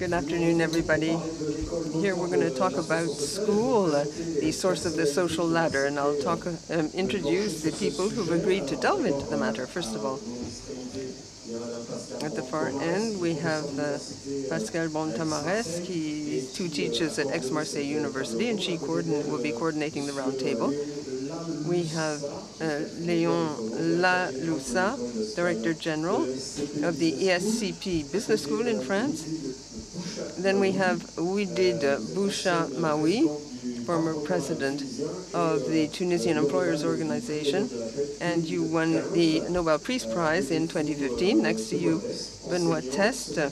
Good afternoon, everybody. Here we're going to talk about school, the source of the social ladder, and I'll introduce the people who've agreed to delve into the matter. First of all, at the far end, we have Pascal Bon-Tamares, who teaches at Aix-Marseille University, and she will be coordinating the roundtable. We have Léon LAULUSA, Director General of the ESCP Business School in France. Then we have Ouided BOUCHAMAOUI, former president of the Tunisian Employers Organization, and you won the Nobel Peace Prize in 2015. Next to you, Benoît TESTE,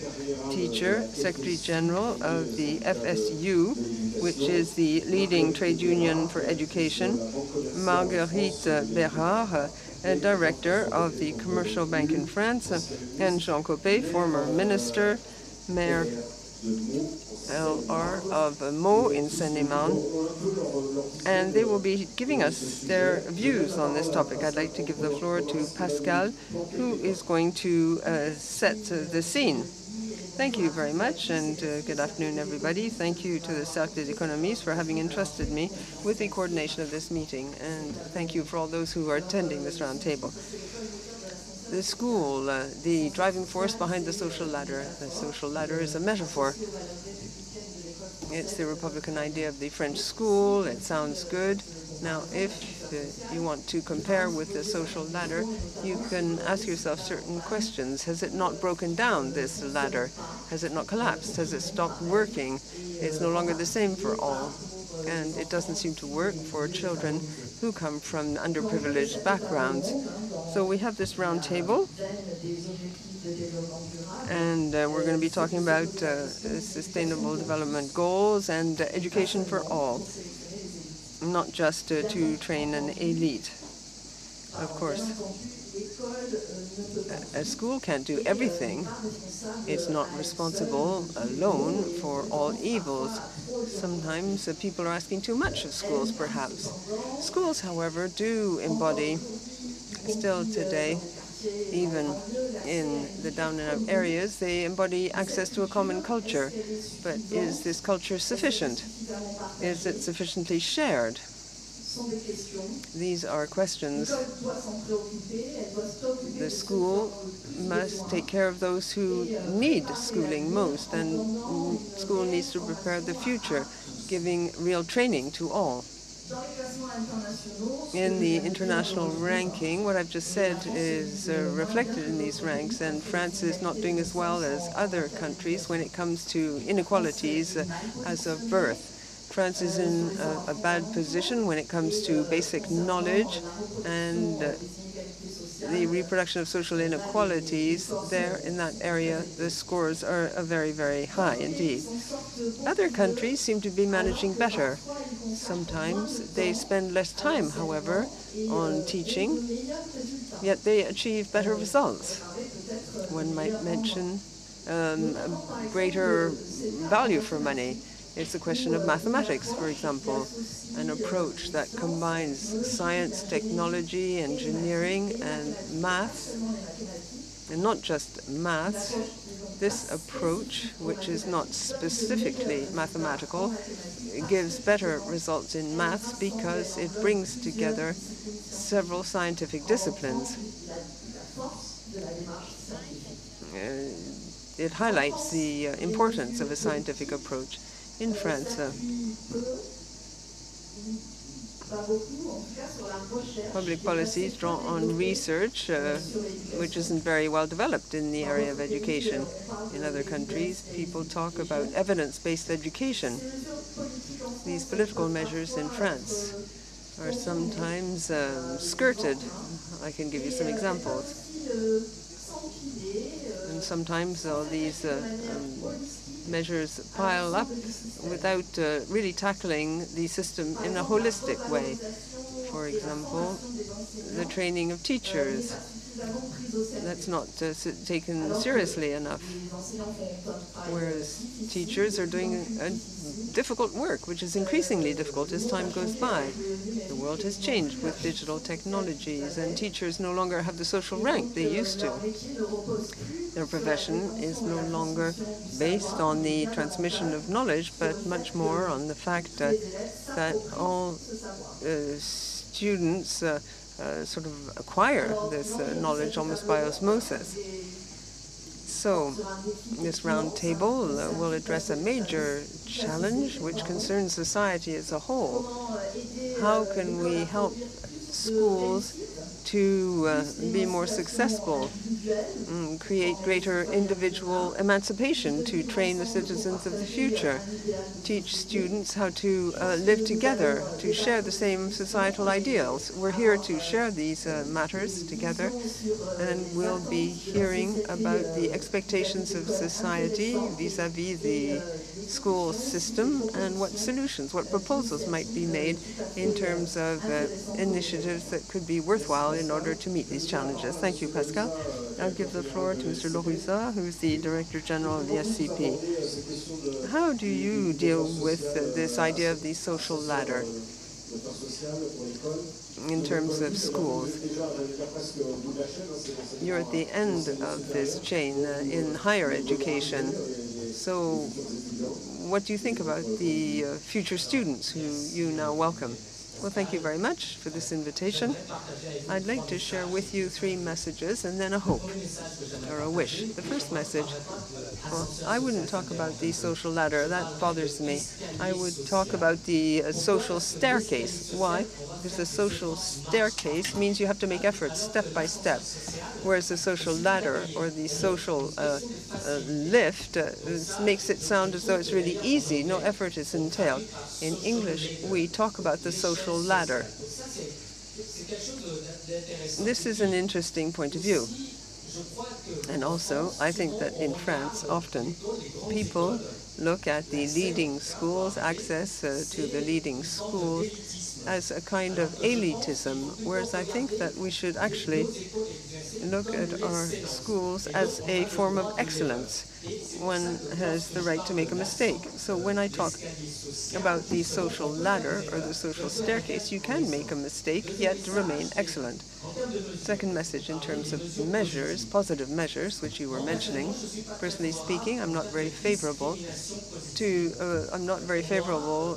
teacher, Secretary General of the FSU, which is the leading trade union for education. Marguerite BERARD, director of the Commercial Bank in France, and Jean-François COPE, former minister, mayor LR of Meaux in Seine-et-Marne, and they will be giving us their views on this topic. I'd like to give the floor to Pascal, who is going to set the scene. Thank you very much, and good afternoon, everybody. Thank you to the Cercle des Économies for having entrusted me with the coordination of this meeting, and thank you for all those who are attending this roundtable. The school, the driving force behind the social ladder. The social ladder is a metaphor. It's the Republican idea of the French school. It sounds good. Now, if you want to compare with the social ladder, you can ask yourself certain questions. Has it not broken down, this ladder? Has it not collapsed? Has it stopped working? It's no longer the same for all. And it doesn't seem to work for children who come from underprivileged backgrounds. So we have this round table, and we're going to be talking about sustainable development goals and education for all, not just to train an elite. Of course, a school can't do everything. It's not responsible alone for all evils. Sometimes people are asking too much of schools, perhaps. Schools, however, do embody, still today, even in the down-and-out areas, they embody access to a common culture. But is this culture sufficient? Is it sufficiently shared? These are questions. The school must take care of those who need schooling most, and school needs to prepare the future, giving real training to all. In the international ranking, what I've just said is reflected in these ranks, and France is not doing as well as other countries when it comes to inequalities as of birth. France is in a bad position when it comes to basic knowledge and the reproduction of social inequalities. There, in that area, the scores are very, very high indeed. Other countries seem to be managing better. Sometimes they spend less time, however, on teaching, yet they achieve better results. One might mention greater value for money. It's a question of mathematics, for example, an approach that combines science, technology, engineering, and maths, and not just maths. This approach, which is not specifically mathematical, gives better results in maths because it brings together several scientific disciplines. It highlights the importance of a scientific approach. In France, public policies draw on research, which isn't very well developed in the area of education. In other countries, people talk about evidence-based education. These political measures in France are sometimes skirted. I can give you some examples. And sometimes all these measures pile up without really tackling the system in a holistic way. For example, the training of teachers. That's not taken seriously enough. Whereas teachers are doing difficult work, which is increasingly difficult as time goes by. The world has changed with digital technologies, and teachers no longer have the social rank they used to. Their profession is no longer based on the transmission of knowledge, but much more on the fact that all students sort of acquire this knowledge almost by osmosis. So this round table will address a major challenge which concerns society as a whole. How can we help schools to be more successful, create greater individual emancipation, to train the citizens of the future, teach students how to live together, to share the same societal ideals. We're here to share these matters together, and we'll be hearing about the expectations of society vis-à-vis the school system and what solutions, what proposals might be made in terms of initiatives that could be worthwhile in order to meet these challenges. Thank you, Pascal. I'll give the floor to Mr. LAULUSA, who's the Director General of the SCP. How do you deal with this idea of the social ladder in terms of schools? You're at the end of this chain in higher education. So what do you think about the future students who you now welcome? Well, thank you very much for this invitation. I'd like to share with you 3 messages and then a hope or a wish. The first message, well, I wouldn't talk about the social ladder. That bothers me. I would talk about the social staircase. Why? Because the social staircase means you have to make efforts step by step, whereas the social ladder or the social lift makes it sound as though it's really easy. No effort is entailed. In English, we talk about the social ladder. This is an interesting point of view. And also, I think that in France, often, people look at the leading schools, access to the leading schools, as a kind of elitism, whereas I think that we should actually look at our schools as a form of excellence. One has the right to make a mistake. So when I talk about the social ladder or the social staircase, you can make a mistake, yet remain excellent. Second message in terms of measures, positive measures, which you were mentioning. Personally speaking, I'm not very favorable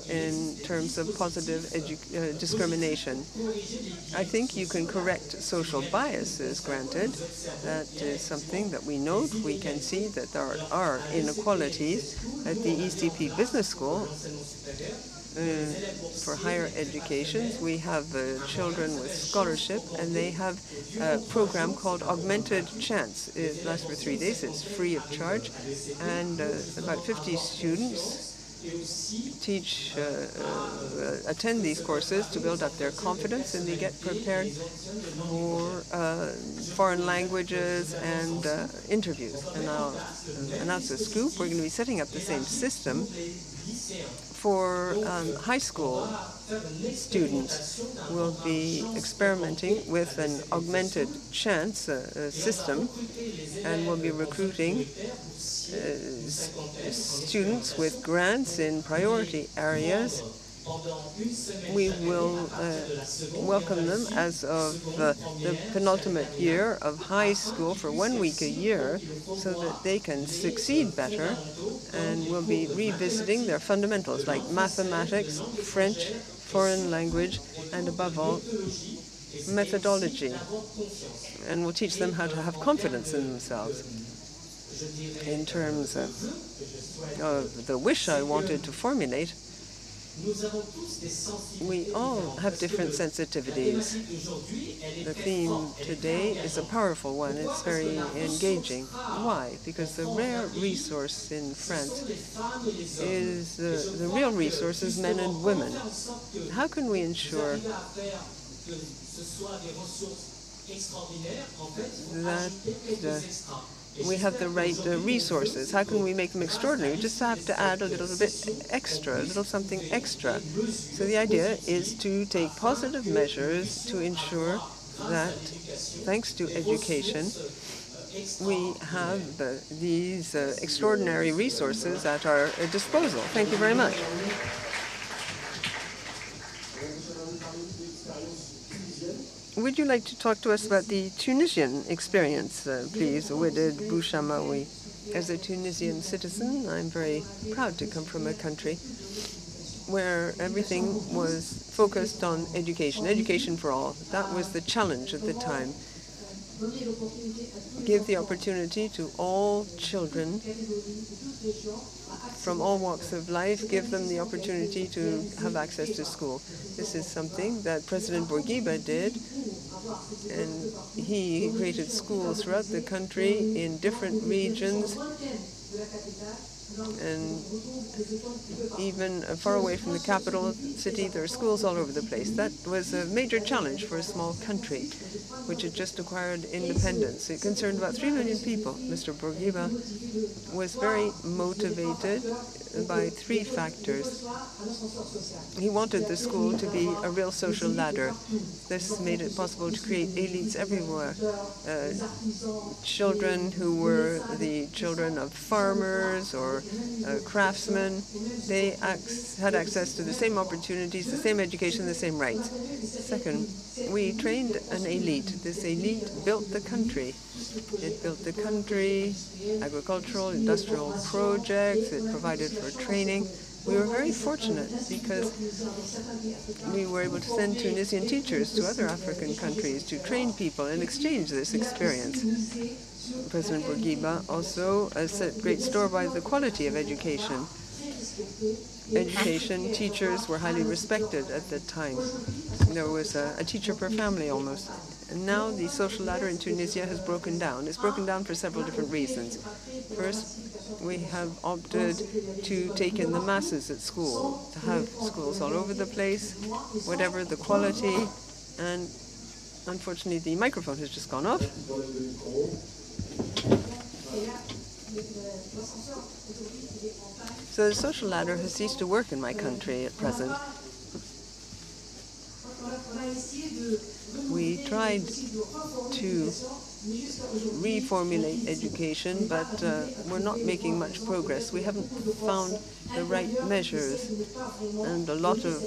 in terms of positive discrimination. I think you can correct social biases, granted. That is something that we note. We can see that there are inequalities at the ECP Business School. For higher education, we have children with scholarship, and they have a program called Augmented Chance. It lasts for 3 days. It's free of charge, and about 50 students attend these courses to build up their confidence, and they get prepared for foreign languages and interviews. And I'll announce a scoop. We're going to be setting up the same system for high school students. We'll be experimenting with an augmented chance system, and we'll be recruiting students with grants in priority areas. We will welcome them as of the penultimate year of high school for 1 week a year so that they can succeed better, and we'll be revisiting their fundamentals like mathematics, French, foreign language, and above all, methodology. And we'll teach them how to have confidence in themselves. In terms of the wish I wanted to formulate, we all have different sensitivities. The theme today is a powerful one. It's very engaging. Why? Because the rare resource in France is the real resource is men and women. How can we ensure that we have the right resources? How can we make them extraordinary? We just have to add a little bit extra, a little something extra. So the idea is to take positive measures to ensure that, thanks to education, we have these extraordinary resources at our disposal. Thank you very much. Would you like to talk to us about the Tunisian experience, please, Ouided BOUCHAMAOUI? As a Tunisian citizen, I'm very proud to come from a country where everything was focused on education, education for all. That was the challenge at the time. Give the opportunity to all children from all walks of life, give them the opportunity to have access to school. This is something that President Bourguiba did, and he created schools throughout the country in different regions, and even far away from the capital city, there are schools all over the place. That was a major challenge for a small country, which had just acquired independence. It concerned about 3 million people. Mr. Bourguiba was very motivated by 3 factors. He wanted the school to be a real social ladder. This made it possible to create elites everywhere. Children who were the children of farmers or craftsmen, they had access to the same opportunities, the same education, the same rights. Second, we trained an elite. This elite built the country. It built the country, agricultural, industrial projects, it provided for training. We were very fortunate because we were able to send Tunisian teachers to other African countries to train people and exchange this experience. President Bourguiba also set great store by the quality of education. Teachers were highly respected at the time. There was a teacher per family almost. And now the social ladder in Tunisia has broken down. It's broken down for several different reasons. First, we have opted to take in the masses at school, to have schools all over the place, whatever the quality. And unfortunately, the microphone has just gone off. So the social ladder has ceased to work in my country at present. We tried to reformulate education, but we're not making much progress. We haven't found the right measures, and a lot of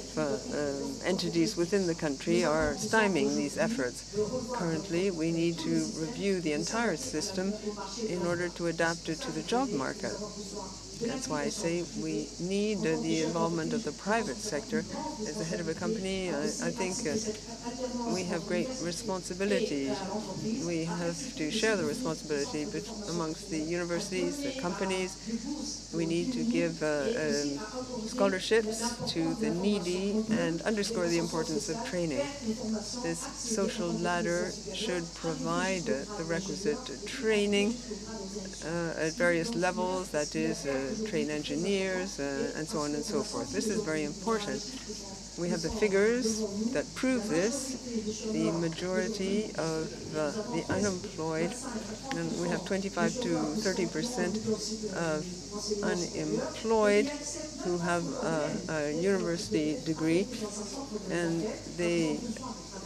entities within the country are stymieing these efforts. Currently, we need to review the entire system in order to adapt it to the job market. That's why I say we need the involvement of the private sector. As the head of a company, I think we have great responsibility. We have to share the responsibility amongst the universities, the companies. We need to give scholarships to the needy and underscore the importance of training. This social ladder should provide the requisite training at various levels, that is, train engineers, and so on and so forth. This is very important. We have the figures that prove this. The majority of the unemployed, and we have 25 to 30% of unemployed who have a university degree, and they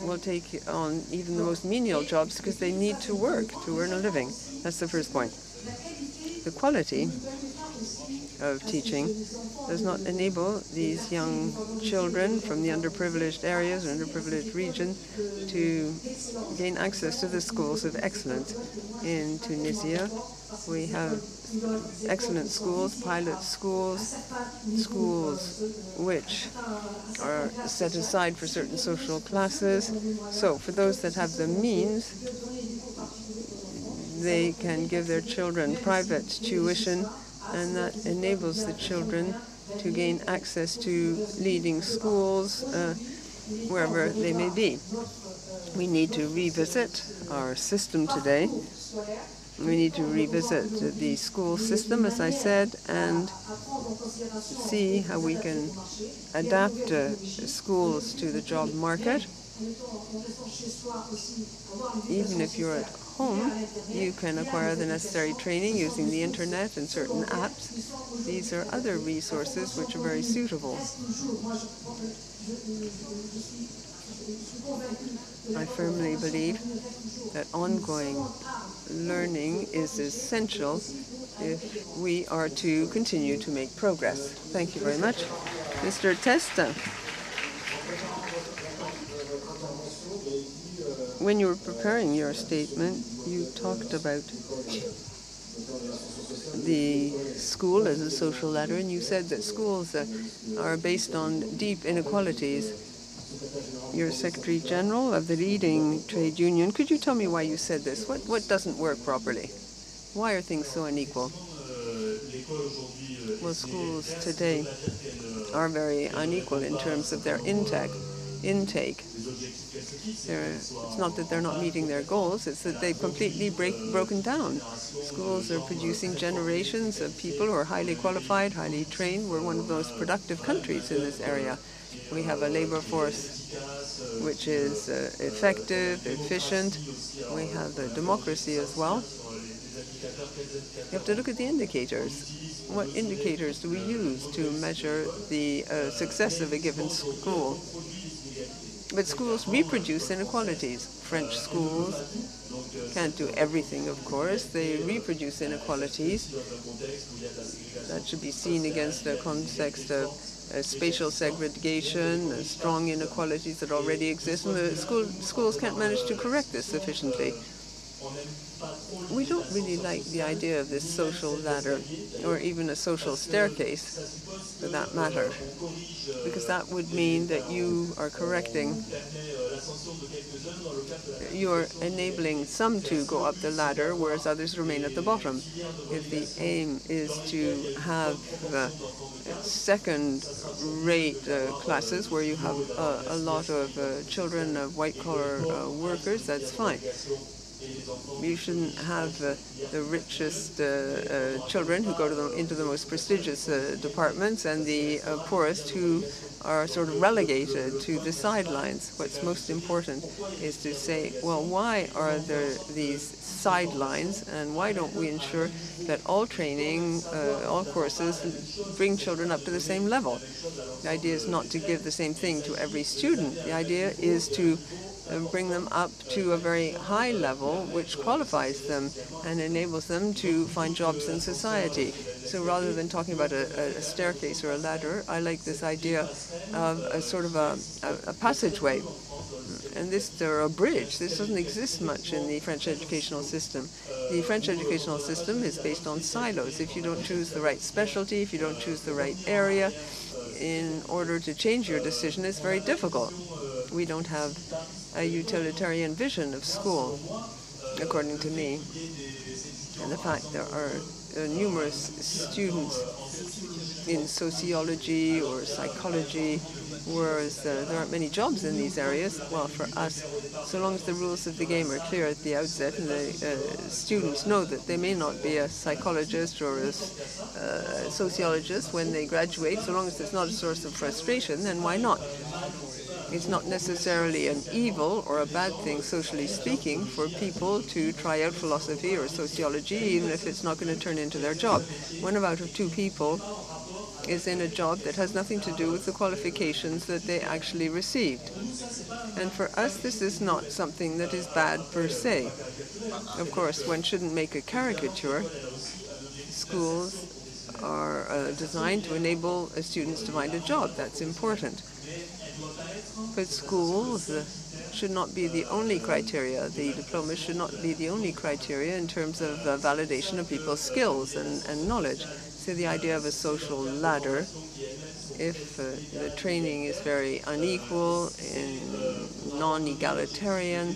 will take on even the most menial jobs because they need to work to earn a living. That's the first point. The quality of teaching does not enable these young children from the underprivileged areas or underprivileged regions to gain access to the schools of excellence. In Tunisia, we have excellent schools, pilot schools, schools which are set aside for certain social classes. So for those that have the means, they can give their children private tuition, and that enables the children to gain access to leading schools wherever they may be. We need to revisit our system today. We need to revisit the school system, as I said, and see how we can adapt schools to the job market. Even if you're at home, you can acquire the necessary training using the internet and certain apps. These are other resources which are very suitable. I firmly believe that ongoing learning is essential if we are to continue to make progress. Thank you very much. Mr. Teste. When you were preparing your statement, you talked about the school as a social ladder, and you said that schools are based on deep inequalities. You're Secretary General of the leading trade union. Could you tell me why you said this? What doesn't work properly? Why are things so unequal? Well, schools today are very unequal in terms of their intake. It's not that they're not meeting their goals, it's that they've completely broken down. Schools are producing generations of people who are highly qualified, highly trained. We're one of the most productive countries in this area. We have a labor force which is effective, efficient. We have the democracy as well. You have to look at the indicators. What indicators do we use to measure the success of a given school? But schools reproduce inequalities. French schools can't do everything, of course. They reproduce inequalities. That should be seen against the context of spatial segregation, strong inequalities that already exist, and the schools can't manage to correct this sufficiently. We don't really like the idea of this social ladder, or even a social staircase, for that matter, because that would mean that you are correcting, you're enabling some to go up the ladder, whereas others remain at the bottom. If the aim is to have second-rate classes where you have a lot of children of white-collar workers, that's fine. You shouldn't have the richest children who go into the most prestigious departments and the poorest who are sort of relegated to the sidelines. What's most important is to say, well, why are there these sidelines, and why don't we ensure that all training, all courses bring children up to the same level? The idea is not to give the same thing to every student. The idea is to bring them up to a very high level which qualifies them and enables them to find jobs in society. So rather than talking about a staircase or a ladder, I like this idea of a sort of a passageway. And or a bridge. This doesn't exist much in the French educational system. The French educational system is based on silos. If you don't choose the right specialty, if you don't choose the right area, in order to change your decision, it's very difficult. We don't have a utilitarian vision of school, according to me. And the fact there are numerous students in sociology or psychology, whereas there aren't many jobs in these areas. Well, for us, so long as the rules of the game are clear at the outset and the students know that they may not be a psychologist or a sociologist when they graduate, so long as it's not a source of frustration, then why not? It's not necessarily an evil or a bad thing, socially speaking, for people to try out philosophy or sociology, even if it's not going to turn into their job. 1 out of 2 people is in a job that has nothing to do with the qualifications that they actually received. And for us, this is not something that is bad per se. Of course, one shouldn't make a caricature. Schools are designed to enable students to find a job. That's important. But schools should not be the only criteria. The diploma should not be the only criteria in terms of validation of people's skills and knowledge. So the idea of a social ladder, if the training is very unequal and non-egalitarian,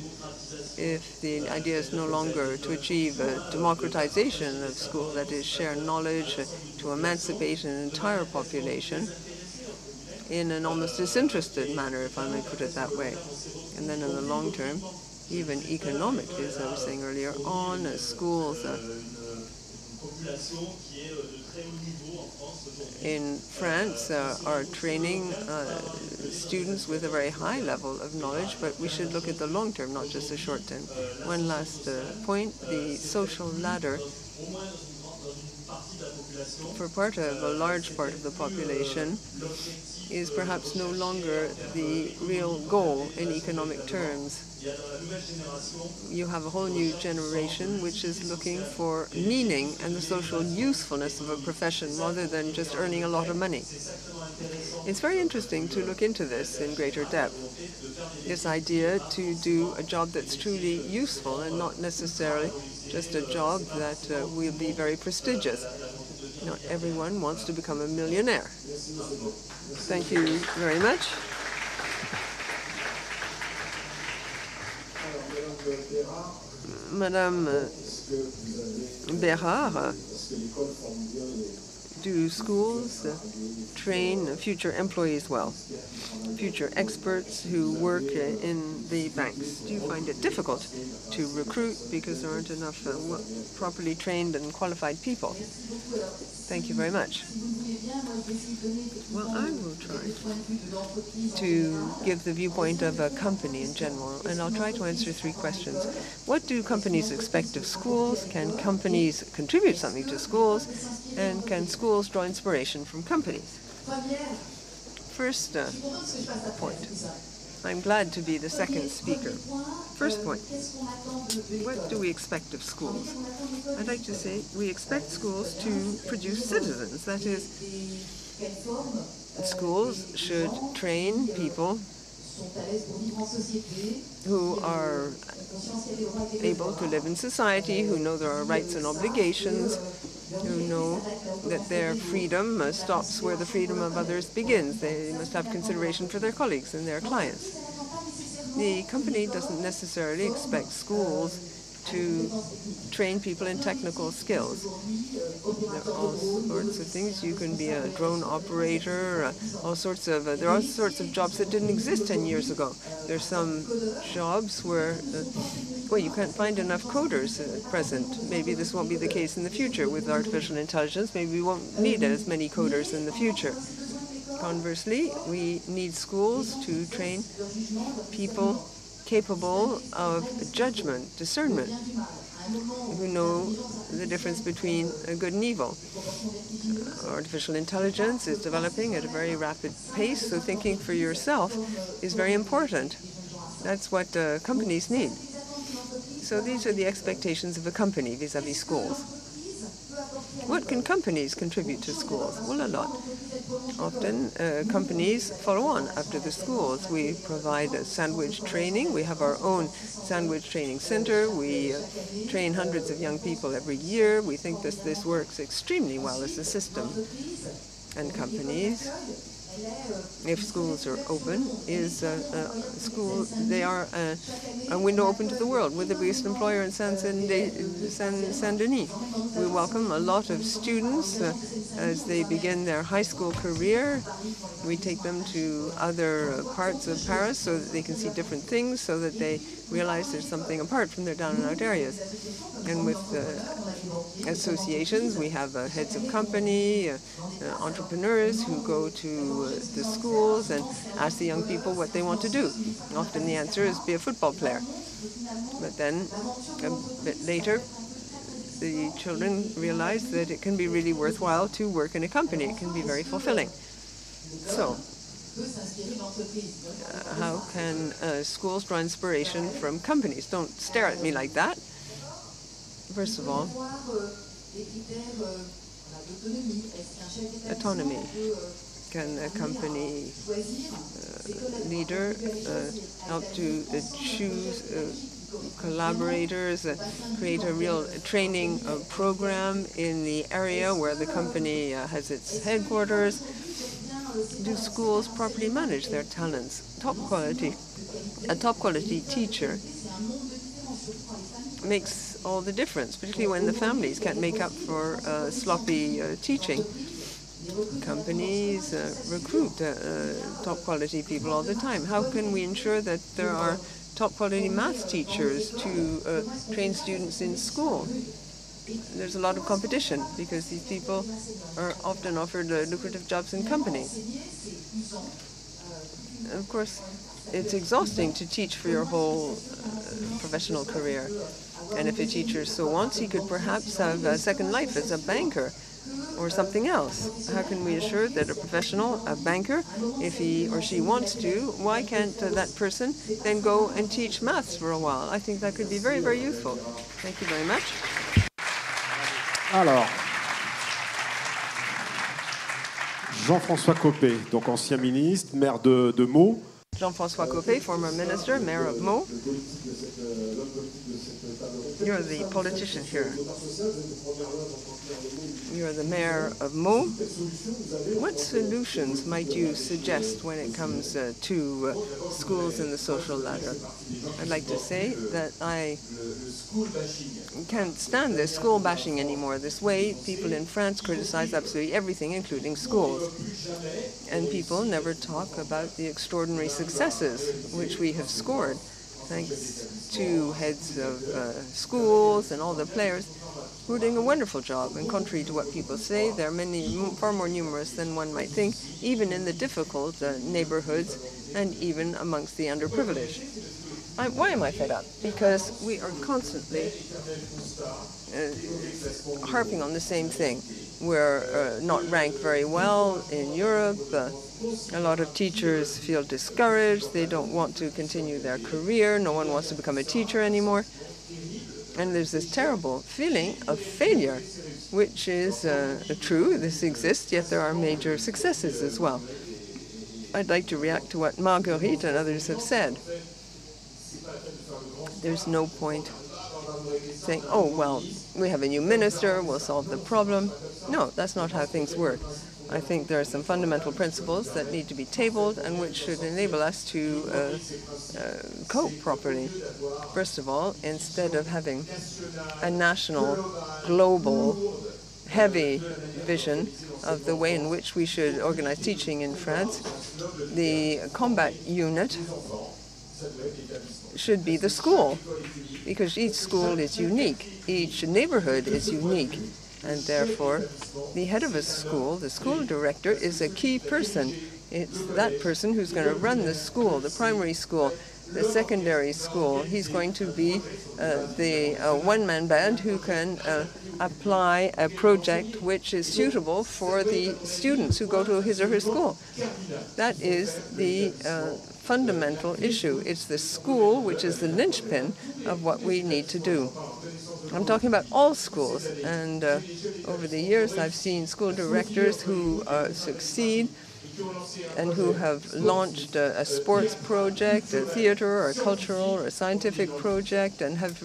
if the idea is no longer to achieve a democratization of school, that is, share knowledge, to emancipate an entire population, in an almost disinterested manner, if I may put it that way. And then in the long term, even economically, as I was saying earlier on, schools in France are training students with a very high level of knowledge, but we should look at the long term, not just the short term. One last point, the social ladder for a large part of the population, is perhaps no longer the real goal in economic terms. You have a whole new generation which is looking for meaning and the social usefulness of a profession rather than just earning a lot of money. It's very interesting to look into this in greater depth, this idea to do a job that's truly useful and not necessarily just a job that will be very prestigious. Not everyone wants to become a millionaire. Thank you very much. Madame Berard, do schools train future employees well, future experts who work in the banks? Do you find it difficult to recruit because there aren't enough properly trained and qualified people? Thank you very much. Well, I will try to give the viewpoint of a company in general, and I'll try to answer 3 questions. What do companies expect of schools? Can companies contribute something to schools? And can schools draw inspiration from companies? First point. I'm glad to be the second speaker. First point, what do we expect of schools? I'd like to say we expect schools to produce citizens. That is, schools should train people who are able to live in society, who know there are rights and obligations, who know that their freedom stops where the freedom of others begins. They must have consideration for their colleagues and their clients. The company doesn't necessarily expect schools to train people in technical skills. There are all sorts of things. You can be a drone operator, there are all sorts of jobs that didn't exist 10 years ago. There's some jobs where well, you can't find enough coders at present. Maybe this won't be the case in the future with artificial intelligence. Maybe we won't need as many coders in the future. Conversely, we need schools to train people capable of judgment, discernment, who know the difference between good and evil. Artificial intelligence is developing at a very rapid pace, so thinking for yourself is very important. That's what companies need. So these are the expectations of a company vis-à-vis schools. What can companies contribute to schools? Well, a lot. Often, companies follow on after the schools. We provide sandwich training. We have our own sandwich training center. We train hundreds of young people every year. We think that this works extremely well as a system. And companies, if schools are open, they are a window open to the world. We're the biggest employer in Saint-Denis. We welcome a lot of students as they begin their high school career. We take them to other parts of Paris so that they can see different things, so that they realize there's something apart from their down-and-out areas. And with associations, we have heads of company, entrepreneurs who go to the schools and ask the young people what they want to do. Often the answer is be a football player. But then, a bit later, the children realize that it can be really worthwhile to work in a company. It can be very fulfilling. So, how can schools draw inspiration from companies? Don't stare at me like that. First of all, autonomy. Can a company leader help to choose collaborators, create a real training program in the area where the company has its headquarters? Do schools properly manage their talents? A top quality teacher makes all the difference, particularly when the families can't make up for sloppy teaching. Companies recruit top quality people all the time. How can we ensure that there are top quality math teachers to train students in school? There's a lot of competition because these people are often offered lucrative jobs in companies. And of course, it's exhausting to teach for your whole professional career. And if a teacher so wants, he could perhaps have a second life as a banker or something else? How can we assure that a professional, a banker, if he or she wants to, why can't that person then go and teach maths for a while? I think that could be very, very useful. Thank you very much. Alors, Jean-François COPE, donc ancien ministre, maire de Meaux. Jean-François COPE, former minister, mayor of Meaux. You're the politician here. You're the mayor of Meaux. What solutions might you suggest when it comes to schools in the social ladder? I'd like to say that I can't stand this school bashing anymore. This way, people in France criticize absolutely everything, including schools. And people never talk about the extraordinary successes which we have scored, thanks to heads of schools and all the players who are doing a wonderful job. And contrary to what people say, there are far more numerous than one might think, even in the difficult neighborhoods and even amongst the underprivileged. Why am I fed up? Because we are constantly harping on the same thing. We're not ranked very well in Europe. A lot of teachers feel discouraged. They don't want to continue their career. No one wants to become a teacher anymore. And there's this terrible feeling of failure, which is true. This exists, yet there are major successes as well. I'd like to react to what Marguerite and others have said. There's no point saying, oh, well, we have a new minister, we'll solve the problem. No, that's not how things work. I think there are some fundamental principles that need to be tabled and which should enable us to cope properly. First of all, instead of having a national, global, heavy vision of the way in which we should organize teaching in France, the combat unit should be the school, because each school is unique, each neighborhood is unique, and therefore the head of a school, the school director, is a key person. It's that person who's going to run the school, the primary school, the secondary school. He's going to be the one-man band who can apply a project which is suitable for the students who go to his or her school. That is the fundamental issue. It's the school which is the linchpin of what we need to do. I'm talking about all schools, and over the years I've seen school directors who succeed and who have launched a sports project, a theater, or a cultural or a scientific project, and have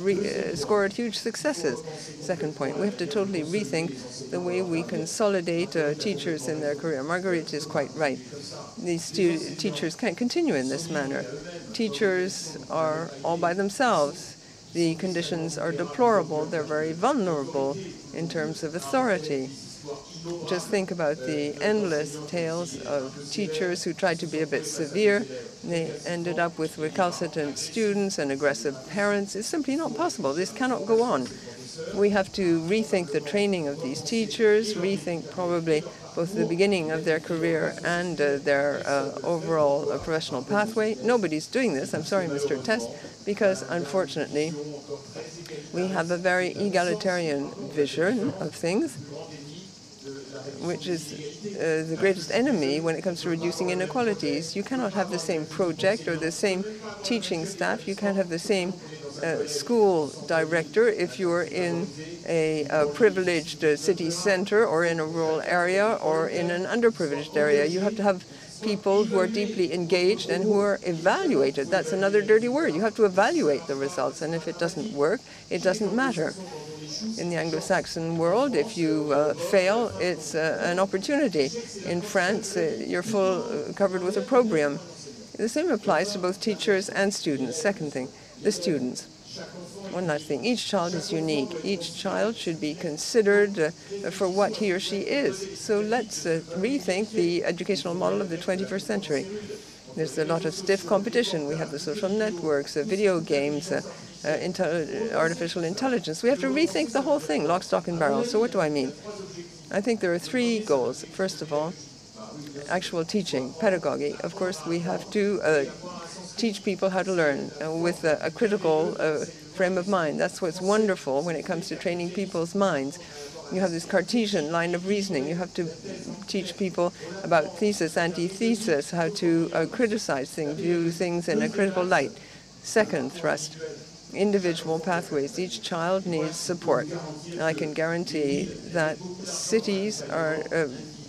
scored huge successes. Second point, we have to totally rethink the way we consolidate teachers in their career. Marguerite is quite right. These teachers can't continue in this manner. Teachers are all by themselves. The conditions are deplorable. They're very vulnerable in terms of authority. Just think about the endless tales of teachers who tried to be a bit severe. They ended up with recalcitrant students and aggressive parents. It's simply not possible. This cannot go on. We have to rethink the training of these teachers, rethink probably both the beginning of their career and their overall professional pathway. Nobody's doing this. I'm sorry, Mr. Teste, because unfortunately we have a very egalitarian vision of things, which is the greatest enemy when it comes to reducing inequalities. You cannot have the same project or the same teaching staff. You can't have the same school director if you're in a privileged city center or in a rural area or in an underprivileged area. You have to have people who are deeply engaged and who are evaluated. That's another dirty word. You have to evaluate the results, and if it doesn't work, it doesn't matter. In the Anglo-Saxon world, if you fail, it's an opportunity. In France, you're covered with opprobrium. The same applies to both teachers and students. Second thing, the students. One last thing, each child is unique. Each child should be considered for what he or she is. So let's rethink the educational model of the 21st century. There's a lot of stiff competition. We have the social networks, video games, artificial intelligence. We have to rethink the whole thing, lock, stock, and barrel. So what do I mean? I think there are three goals. First of all, actual teaching, pedagogy. Of course, we have to teach people how to learn with a critical frame of mind. That's what's wonderful when it comes to training people's minds. You have this Cartesian line of reasoning. You have to teach people about thesis, antithesis, how to criticize things, view things in a critical light. Second thrust, individual pathways. Each child needs support. And I can guarantee that cities are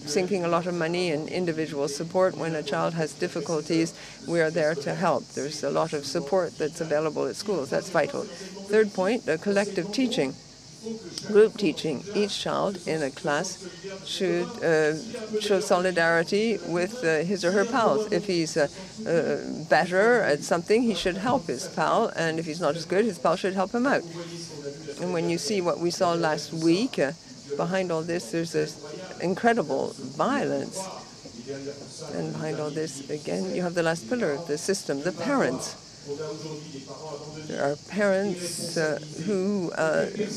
sinking a lot of money in individual support. When a child has difficulties, we are there to help. There's a lot of support that's available at schools. That's vital. Third point, collective teaching. Group teaching. Each child in a class should show solidarity with his or her pals. If he's better at something, he should help his pal, and if he's not as good, his pal should help him out. And when you see what we saw last week, behind all this, there's this incredible violence. And behind all this, again, you have the last pillar of the system, the parents. There are parents who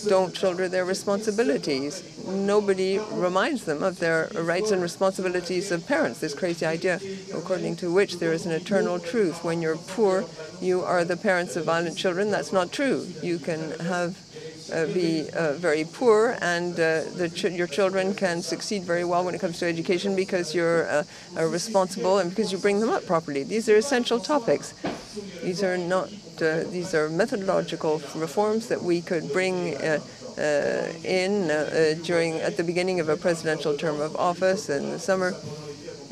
don't shoulder their responsibilities. Nobody reminds them of their rights and responsibilities of parents. This crazy idea, according to which there is an eternal truth. When you're poor, you are the parents of violent children. That's not true. You can be very poor, and your children can succeed very well when it comes to education because you're responsible and because you bring them up properly. These are essential topics. These are not. These are methodological reforms that we could bring at the beginning of a presidential term of office in the summer.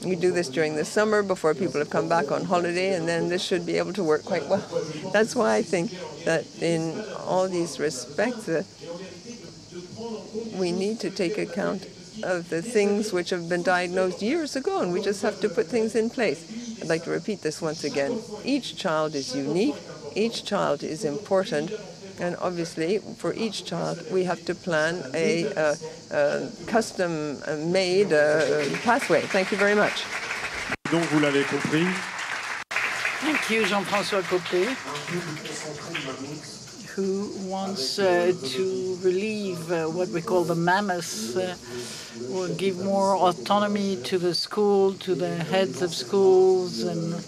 You do this during the summer before people have come back on holiday, and then this should be able to work quite well. That's why I think that in all these respects, we need to take account of the things which have been diagnosed years ago, and we just have to put things in place. I'd like to repeat this once again. Each child is unique, each child is important, and obviously for each child we have to plan a custom-made pathway. Thank you very much. Donc vous l'avez compris. Thank you, Jean-François COPE, who wants to relieve what we call the mammoth, or give more autonomy to the school, to the heads of schools, and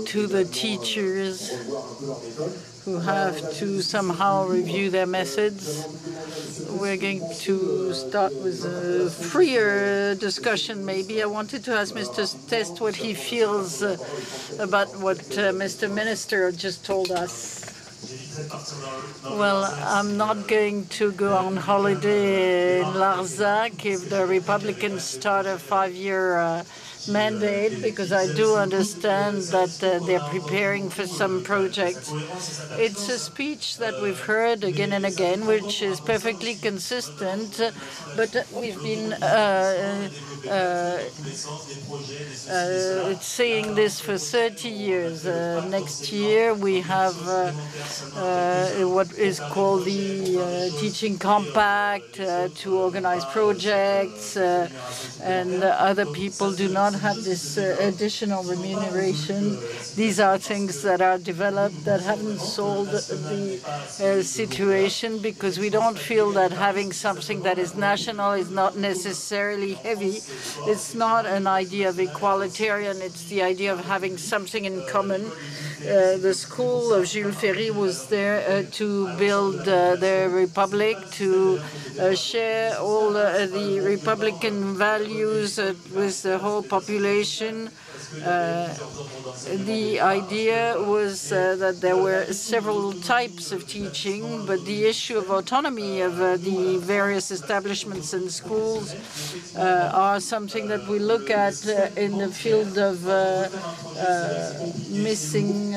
to the teachers who have to somehow review their methods. We're going to start with a freer discussion, maybe. I wanted to ask Mr. Teste what he feels about what Mr. Minister just told us. Well, I'm not going to go on holiday in Larzac if the Republicans start a 5-year mandate, because I do understand that they're preparing for some projects. It's a speech that we've heard again and again, which is perfectly consistent, but we've been saying this for 30 years. Next year we have what is called the Teaching Compact to organize projects, and other people do not have this additional remuneration. These are things that are developed that haven't solved the situation, because we don't feel that having something that is national is not necessarily heavy. It's not an idea of equalitarian, it's the idea of having something in common. The school of Jules Ferry was there to build the Republic, to share all the Republican values with the whole population. The idea was that there were several types of teaching, but the issue of autonomy of the various establishments and schools are something that we look at in the field of missing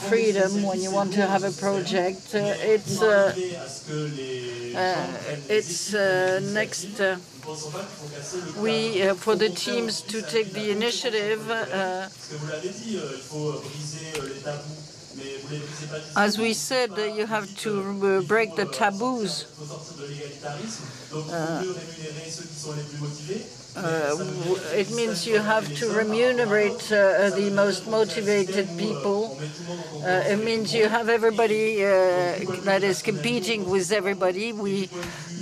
freedom when you want to have a project. It's next. For the teams to take the initiative, as we said, you have to break the taboos. it means you have to remunerate the most motivated people. It means you have everybody that is competing with everybody. We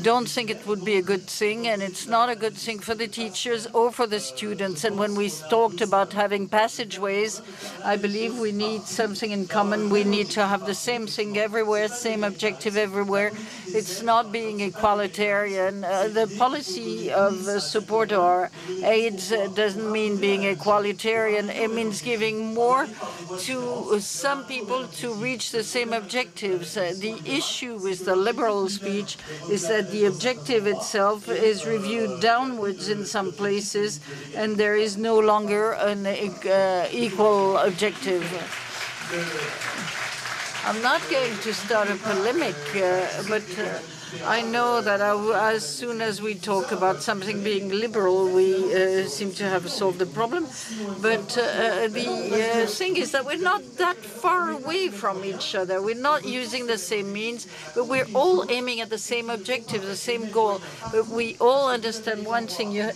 don't think it would be a good thing, and it's not a good thing for the teachers or for the students. And when we talked about having passageways, I believe we need something in common. We need to have the same thing everywhere, same objective everywhere. It's not being equalitarian. The policy of support or aids doesn't mean being equalitarian. It means giving more to some people to reach the same objectives. The issue with the liberal speech is that the objective itself is reviewed downwards in some places, and there is no longer an equal objective. I'm not going to start a polemic, but I know that as soon as we talk about something being liberal, we seem to have solved the problem. But the thing is that we're not that far away from each other. We're not using the same means, but we're all aiming at the same objective, the same goal. But we all understand one thing: you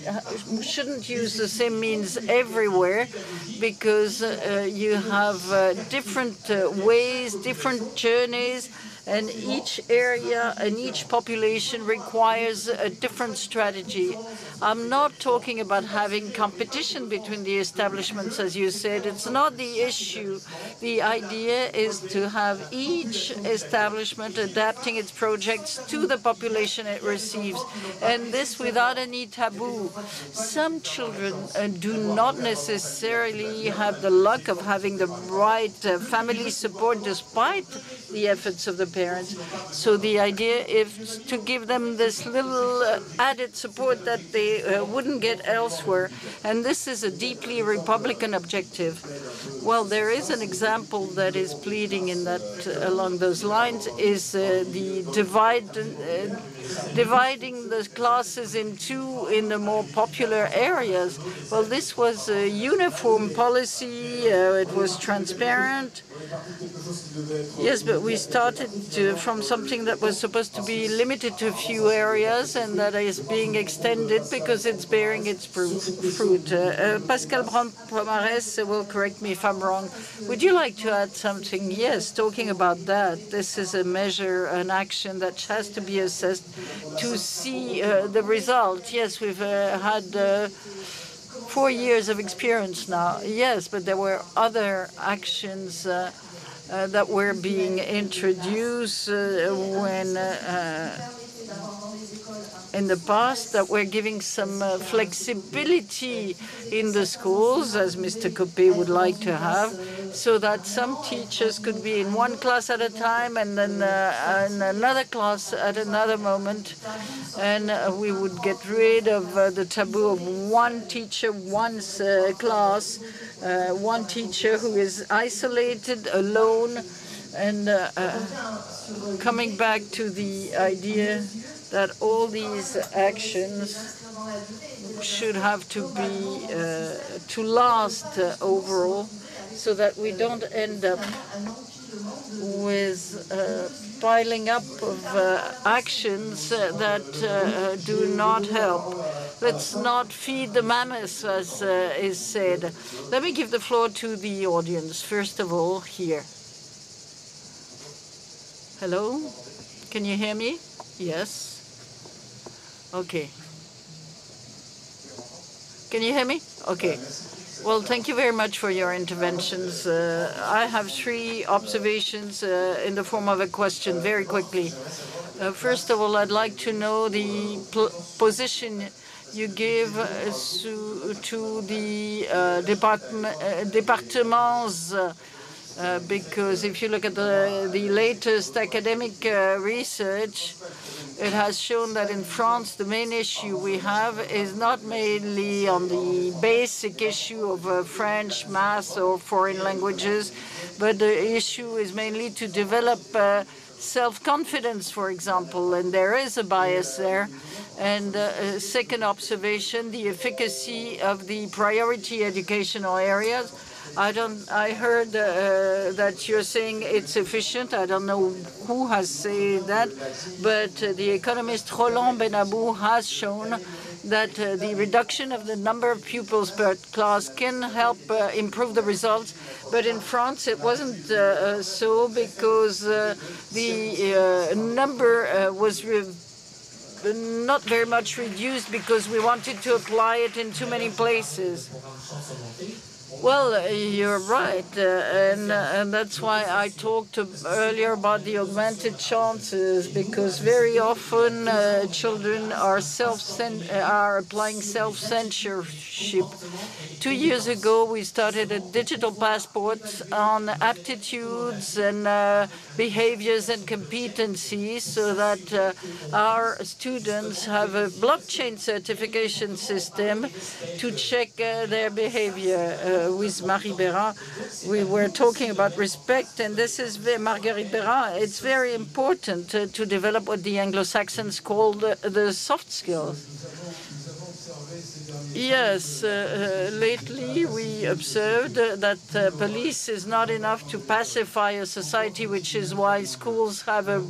shouldn't use the same means everywhere, because you have different ways, different journeys, and each area and each population requires a different strategy. I'm not talking about having competition between the establishments, as you said. It's not the issue. The idea is to have each establishment adapting its projects to the population it receives, and this without any taboo. Some children do not necessarily have the luck of having the right family support despite the efforts of the parents. So the idea is to give them this little added support that they wouldn't get elsewhere. And this is a deeply Republican objective. Well, there is an example that is pleading in that along those lines, is the dividing the classes in two in the more popular areas. Well, this was a uniform policy. It was transparent. Yes, but we started from something that was supposed to be limited to a few areas, and that is being extended because it's bearing its fruit. Pascal Brand-Pomares will correct me if I'm wrong. Would you like to add something? Yes, talking about that, this is a measure, an action that has to be assessed to see the result. Yes, we've had 4 years of experience now. Yes, but there were other actions that were being introduced when in the past, that we're giving some flexibility in the schools, as Mr. Cope would like to have, so that some teachers could be in one class at a time and then in another class at another moment. And we would get rid of the taboo of one teacher, one class, one teacher who is isolated, alone, and coming back to the idea that all these actions should have to be to last overall, so that we don't end up with piling up of actions that do not help. Let's not feed the mammoths, as is said. Let me give the floor to the audience. First of all, here. Hello? Can you hear me? Yes. Okay. Can you hear me? Okay. Well, thank you very much for your interventions. I have 3 observations in the form of a question, very quickly. First of all, I'd like to know the position you give to the départements, because if you look at the latest academic research, it has shown that in France, the main issue we have is not mainly on the basic issue of French, math, or foreign languages, but the issue is mainly to develop self-confidence, for example, and there is a bias there. And second observation, the efficacy of the priority educational areas. I heard that you're saying it's efficient. I don't know who has said that, but the economist Roland Benabou has shown that the reduction of the number of pupils per class can help improve the results. But in France, it wasn't so, because the number was not very much reduced because we wanted to apply it in too many places. Well, you're right, and that's why I talked earlier about the augmented chances, because very often children are applying self-censorship. 2 years ago, we started a digital passport on aptitudes and behaviors and competencies, so that our students have a blockchain certification system to check their behavior. With Marie BERARD, we were talking about respect, and this is Marguerite BERARD. It's very important to develop what the Anglo-Saxons call the soft skills. Yes, lately we observed that police is not enough to pacify a society, which is why schools have a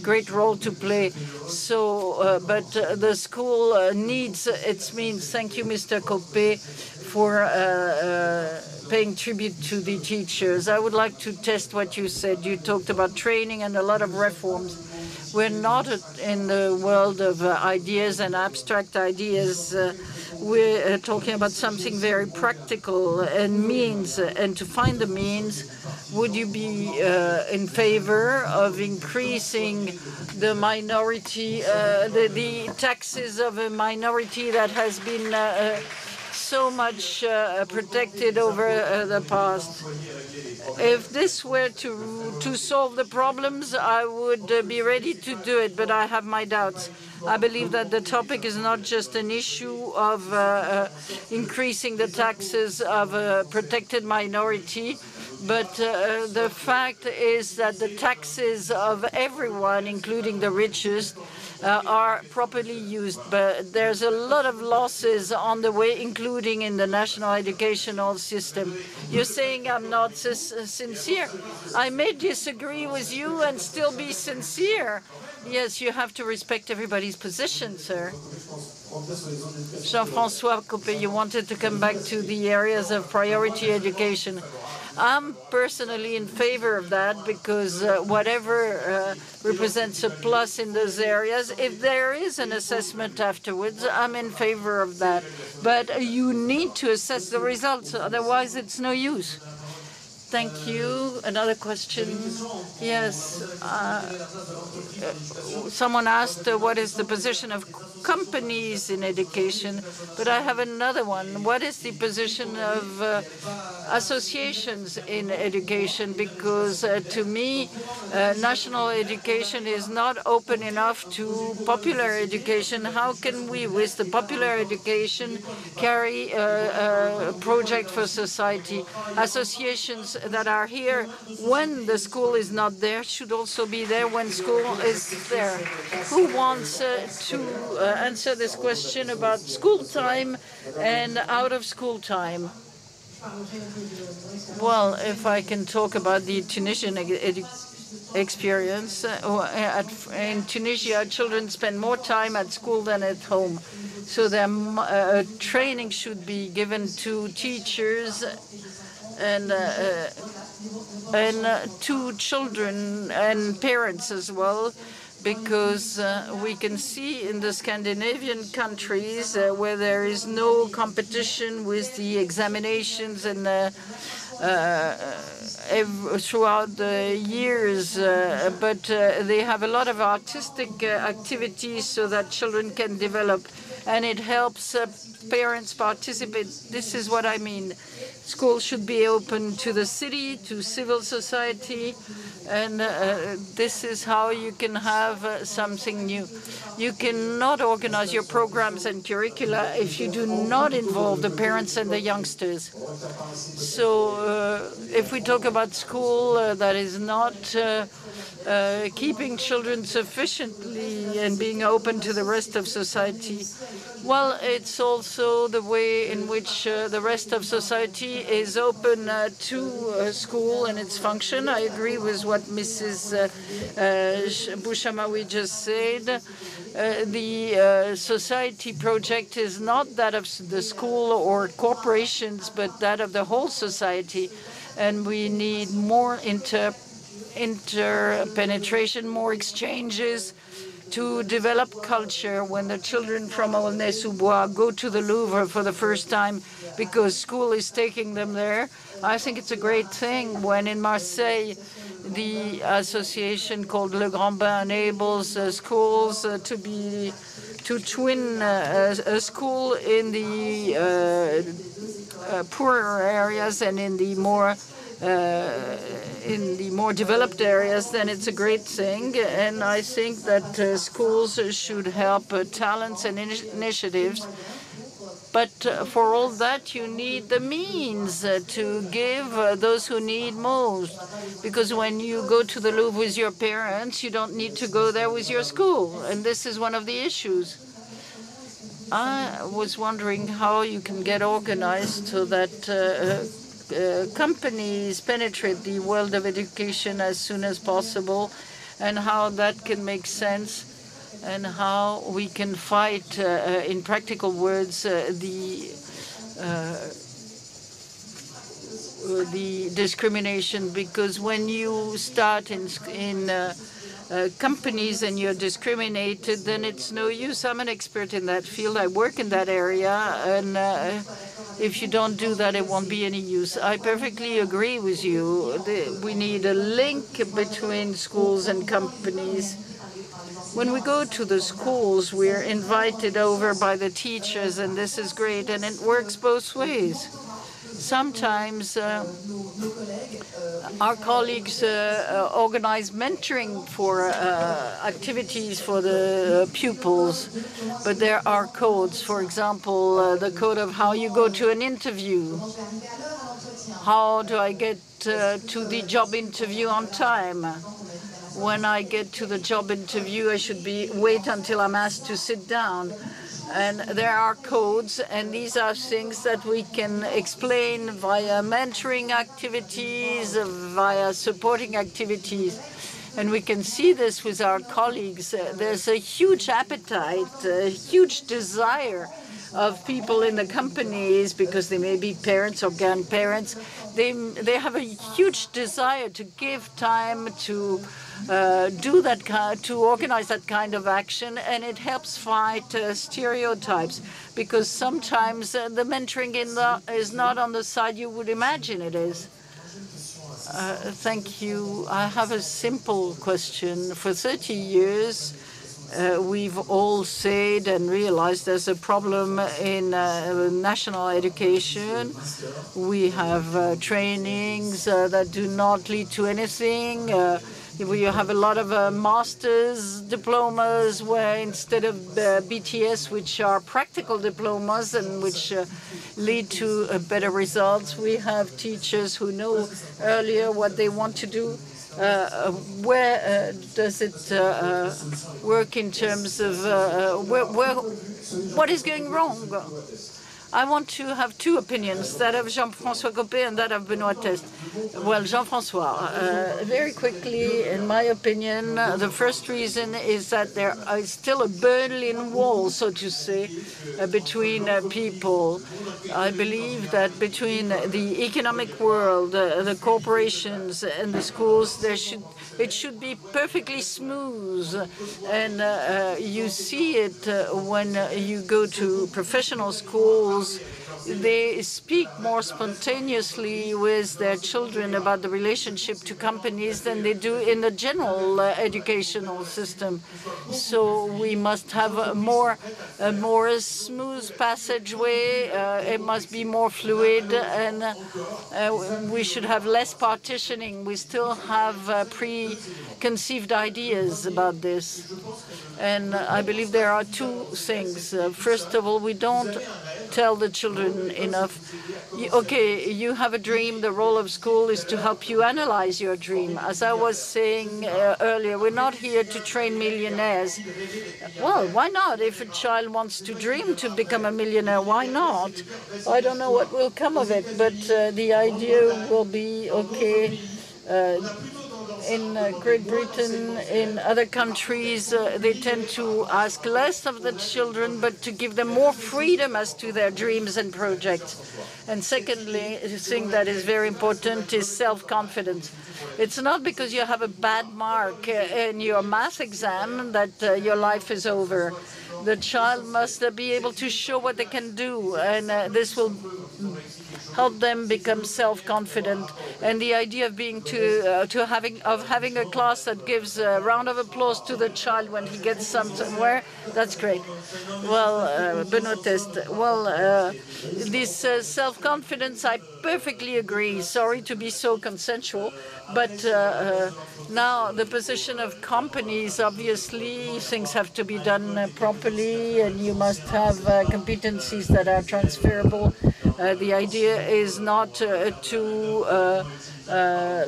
great role to play. So, but the school needs its means. Thank you, Mr. COPE, for paying tribute to the teachers. I would like to test what you said. You talked about training and a lot of reforms. We're not in the world of ideas and abstract ideas. We're talking about something very practical and means. And to find the means, would you be in favor of increasing the minority, the taxes of a minority that has been so much protected over the past? If this were to solve the problems, I would be ready to do it, but I have my doubts. I believe that the topic is not just an issue of increasing the taxes of a protected minority, but the fact is that the taxes of everyone, including the richest, are properly used. But there's a lot of losses on the way, including in the national educational system. You're saying I'm not sincere. I may disagree with you and still be sincere. Yes, you have to respect everybody's position, sir. Jean-François COPE, you wanted to come back to the areas of priority education. I'm personally in favor of that, because whatever represents a plus in those areas, if there is an assessment afterwards, I'm in favor of that. But you need to assess the results, otherwise it's no use. Thank you. Another question? Yes. Someone asked what is the position of companies in education, but I have another one. What is the position of associations in education? Because to me, national education is not open enough to popular education. How can we, with the popular education, carry a project for society? Associations that are here when the school is not there should also be there when school is there. Who wants to answer this question about school time and out of school time? Well, if I can talk about the Tunisian experience, in Tunisia, children spend more time at school than at home. So their training should be given to teachers and to children and parents as well, because we can see in the Scandinavian countries where there is no competition with the examinations and throughout the years, but they have a lot of artistic activities so that children can develop, and it helps parents participate. This is what I mean. Schools should be open to the city, to civil society, and this is how you can have something new. You cannot organize your programs and curricula if you do not involve the parents and the youngsters. So if we talk about school that is not keeping children sufficiently and being open to the rest of society, Well, it's also the way in which the rest of society is open to school and its function. I agree with what Mrs. BOUCHAMAOUI just said. The society project is not that of the school or corporations, but that of the whole society. And we need more interpenetration, more exchanges to develop culture. When the children from Aulnay-sous-Bois go to the Louvre for the first time because school is taking them there, I think it's a great thing. When in Marseille, the association called Le Grand Bain enables schools to twin a school in the poorer areas and in the more developed areas, then it's a great thing. And I think that schools should help talents and initiatives. But for all that, you need the means to give those who need most. Because when you go to the Louvre with your parents, you don't need to go there with your school. And this is one of the issues. I was wondering how you can get organized so that companies penetrate the world of education as soon as possible, and how that can make sense, and how we can fight, in practical words, the discrimination. Because when you start in companies and you're discriminated, then it's no use. I'm an expert in that field. I work in that area, and if you don't do that, it won't be any use. I perfectly agree with you. We need a link between schools and companies. When we go to the schools, we're invited over by the teachers, and this is great, and it works both ways. Sometimes our colleagues organize mentoring for activities for the pupils, but there are codes. For example, the code of how you go to an interview. How do I get to the job interview on time? When I get to the job interview, I should wait until I'm asked to sit down. And there are codes, and these are things that we can explain via mentoring activities, via supporting activities. And we can see this with our colleagues. There's a huge appetite, a huge desire of people in the companies, because they may be parents or grandparents. They have a huge desire to give time to to organize that kind of action, and it helps fight stereotypes, because sometimes the mentoring is not on the side you would imagine it is. Thank you. I have a simple question. For 30 years, we've all said and realized there's a problem in national education. We have trainings that do not lead to anything. We have a lot of master's diplomas, where instead of BTS, which are practical diplomas and which lead to better results, we have teachers who know earlier what they want to do. Where does it work in terms of what is going wrong? I want to have two opinions, that of Jean-François COPE and that of Benoît TESTE. Well, Jean-François, very quickly, in my opinion, the first reason is that there is still a Berlin Wall, so to say, between people. I believe that between the economic world, the corporations and the schools, it should be perfectly smooth. And you see it when you go to professional schools. They speak more spontaneously with their children about the relationship to companies than they do in the general educational system. So we must have a more smooth passageway. It must be more fluid, and we should have less partitioning. We still have preconceived ideas about this. And I believe there are two things. First of all, we don't tell the children enough. Okay, you have a dream. The role of school is to help you analyze your dream. As I was saying earlier, we're not here to train millionaires. Well, why not? If a child wants to dream to become a millionaire, why not? I don't know what will come of it, but the idea will be, okay, in Great Britain, in other countries, they tend to ask less of the children, but to give them more freedom as to their dreams and projects. And secondly, the thing that is very important is self-confidence. It's not because you have a bad mark in your math exam that your life is over. The child must be able to show what they can do, and this will help them become self-confident. And the idea of being having a class that gives a round of applause to the child when he gets somewhere, that's great. Well, Benoît TESTE, well, this self-confidence, I perfectly agree. Sorry to be so consensual, but now the position of companies, obviously, things have to be done properly, and you must have competencies that are transferable. The idea is not to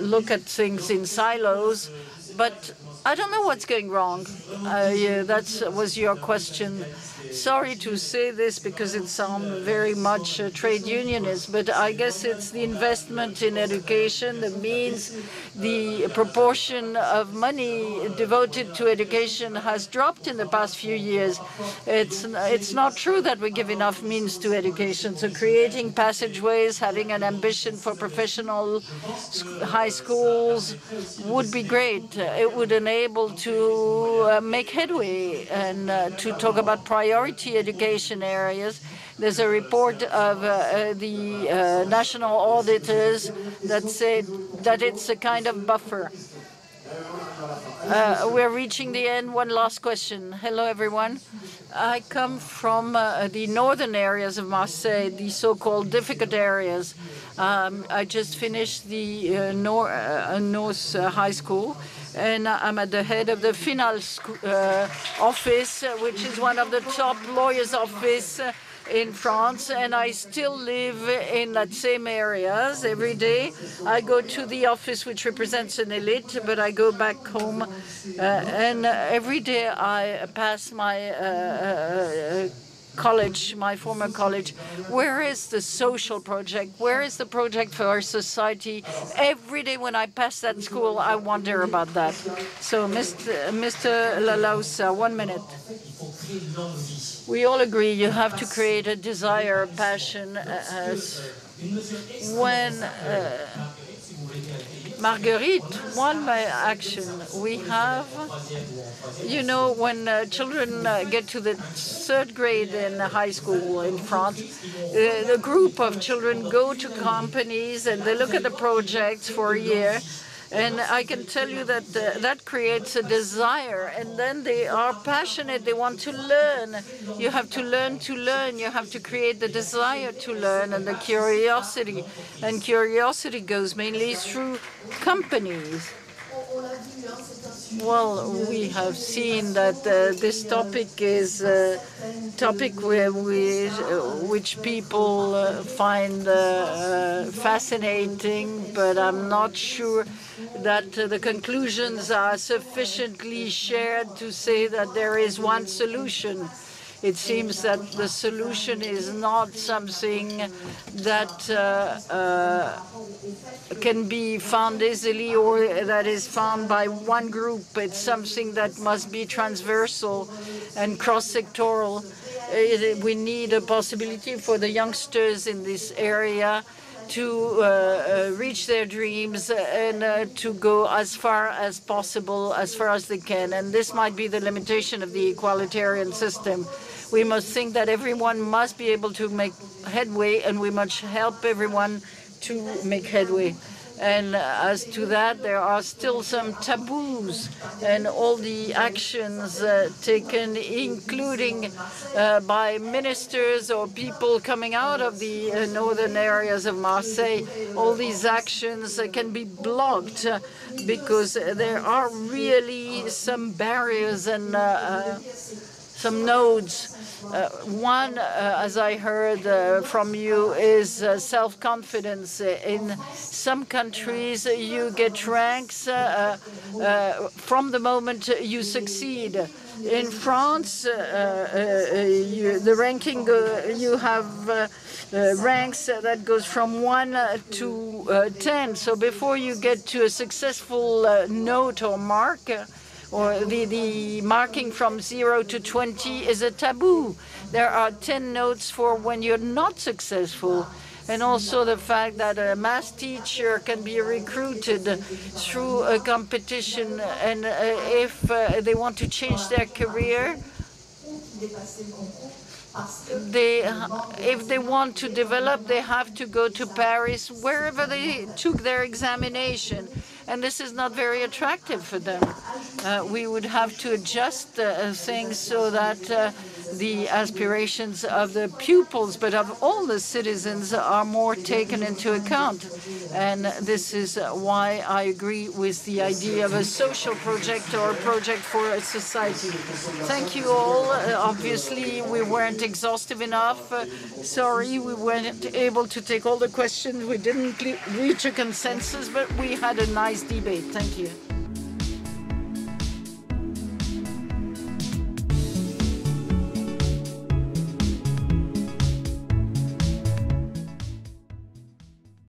look at things in silos, but I don't know what's going wrong. Yeah, that was your question. Sorry to say this because it sounds very much trade unionist, but I guess it's the investment in education that means the proportion of money devoted to education has dropped in the past few years. It's not true that we give enough means to education. So creating passageways, having an ambition for professional high schools would be great. It would enable to make headway and to talk about priority education areas. There's a report of the national auditors that said that it's a kind of buffer. We're reaching the end. One last question. Hello, everyone. I come from the northern areas of Marseille, the so-called difficult areas. I just finished the North High School, and I'm at the head of the Final office, which is one of the top lawyers' office in France, and I still live in that same areas every day. I go to the office which represents an elite, but I go back home, and every day I pass my college, my former college. Where is the social project? Where is the project for our society? Every day when I pass that school, I wonder about that. So, Mr. LAULUSA, 1 minute. We all agree you have to create a desire, a passion. When Marguerite, one by action, we have, you know, when children get to the 3rd grade in high school in France, the group of children go to companies and they look at the projects for a year. And I can tell you that that creates a desire, and then they are passionate. They want to learn. You have to learn to learn. You have to create the desire to learn and the curiosity. And curiosity goes mainly through companies. Well, we have seen that this topic is a topic which people find fascinating, but I'm not sure that the conclusions are sufficiently shared to say that there is one solution. It seems that the solution is not something that can be found easily or that is found by one group. It's something that must be transversal and cross-sectoral. We need a possibility for the youngsters in this area to reach their dreams and to go as far as possible, as far as they can. And this might be the limitation of the egalitarian system. We must think that everyone must be able to make headway, and we must help everyone to make headway. And as to that, there are still some taboos, and all the actions taken, including by ministers or people coming out of the northern areas of Marseille, all these actions can be blocked because there are really some barriers and some nodes. One, as I heard from you, is self-confidence. In some countries, you get ranks from the moment you succeed. In France, the ranking, you have ranks that goes from 1 to 10. So before you get to a successful note or mark, or the marking from 0 to 20 is a taboo. There are 10 notes for when you're not successful. And also the fact that a math teacher can be recruited through a competition, and if they want to change their career, if they want to develop, they have to go to Paris, wherever they took their examination. And this is not very attractive for them. We would have to adjust things so that the aspirations of the pupils, but of all the citizens, are more taken into account. And this is why I agree with the idea of a social project or a project for a society. Thank you all. Obviously, we weren't exhaustive enough. Sorry, we weren't able to take all the questions. We didn't reach a consensus, but we had a nice debate. Thank you.